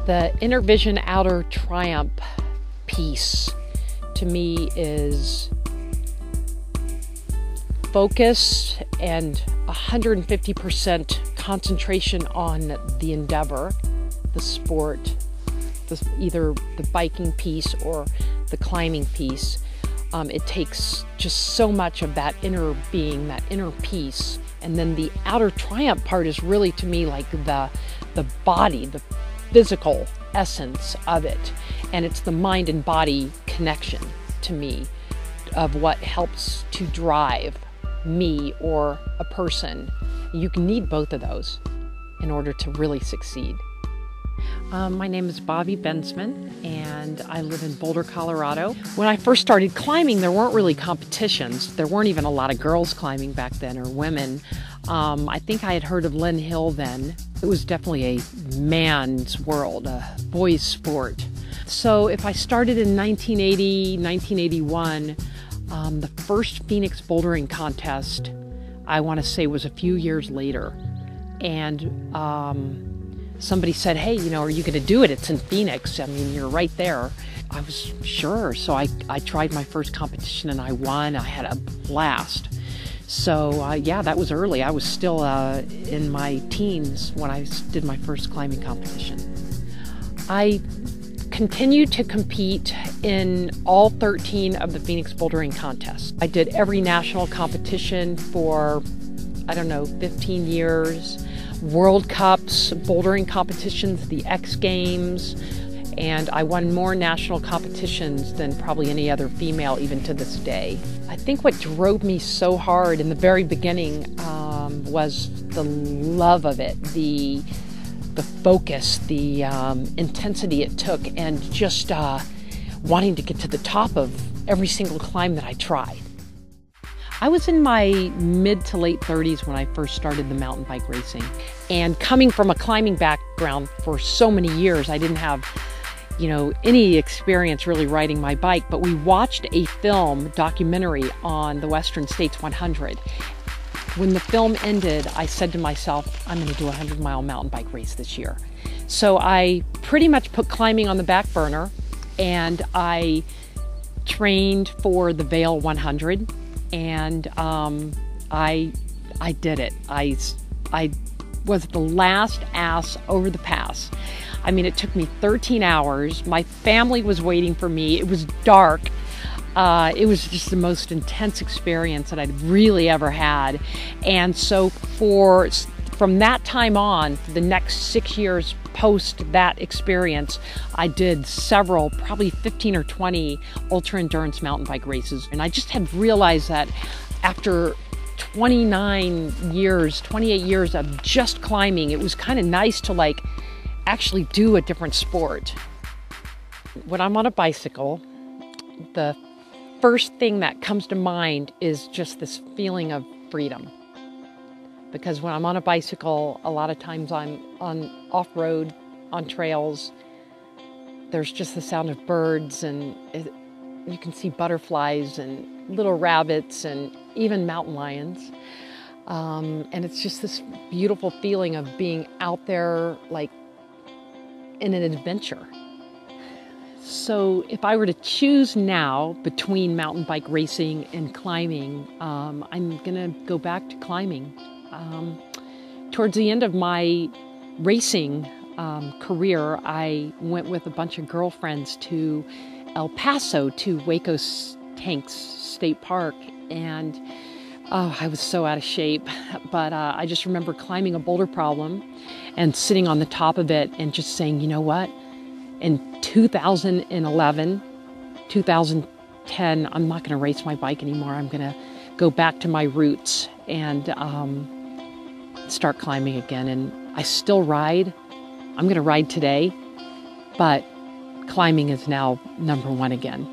The inner vision, outer triumph piece to me is focus and 150% concentration on the endeavor, the sport, either the biking piece or the climbing piece. It takes just so much of that inner being, that inner peace. And then the outer triumph part is really, to me, like the body, the physical essence of it. And it's the mind and body connection, to me, of what helps to drive me or a person. You can need both of those in order to really succeed. My name is Bobbi Bensman, and I live in Boulder, Colorado. When I first started climbing, there weren't really competitions. There weren't even a lot of girls climbing back then, or women. I think I had heard of Lynn Hill then. It was definitely a man's world, a boys' sport. So if I started in 1980, 1981, the first Phoenix bouldering contest, I want to say, was a few years later. And somebody said, hey, are you going to do it? It's in Phoenix. I mean, you're right there. I was sure. So I tried my first competition and I won. I had a blast. So yeah, that was early. I was still in my teens when I did my first climbing competition. I continued to compete in all 13 of the Phoenix bouldering contests. I did every national competition for, 15 years. World Cups, bouldering competitions, the X Games, and I won more national competitions than probably any other female even to this day. I think what drove me so hard in the very beginning was the love of it, the focus, the intensity it took, and just wanting to get to the top of every single climb that I tried. I was in my mid to late 30s when I first started the mountain bike racing. And coming from a climbing background for so many years, I didn't have, any experience really riding my bike, but we watched a documentary on the Western States 100. When the film ended, I said to myself, I'm going to do a 100-mile mountain bike race this year. So I pretty much put climbing on the back burner, and I trained for the Vail 100. And I did it. I was the last ass over the pass. I mean, it took me 13 hours. My family was waiting for me. It was dark. It was just the most intense experience that I'd really ever had. And so from that time on, for the next 6 years post that experience, I did several, probably 15 or 20 ultra endurance mountain bike races. And I just had realized that after 28 years of just climbing, it was kind of nice to actually do a different sport. When I'm on a bicycle, the first thing that comes to mind is just this feeling of freedom. Because when I'm on a bicycle, a lot of times I'm on off-road, on trails. There's just the sound of birds, and you can see butterflies and little rabbits and even mountain lions. And it's just this beautiful feeling of being out there, in an adventure. So if I were to choose now between mountain bike racing and climbing, I'm gonna go back to climbing. Towards the end of my racing career, I went with a bunch of girlfriends to El Paso, to Waco Tanks State Park, and I was so out of shape, but I just remember climbing a boulder problem and sitting on the top of it and just saying, you know what, in 2011, 2010, I'm not going to race my bike anymore. I'm going to go back to my roots and start climbing again. And I still ride. I'm going to ride today, but climbing is now #1 again.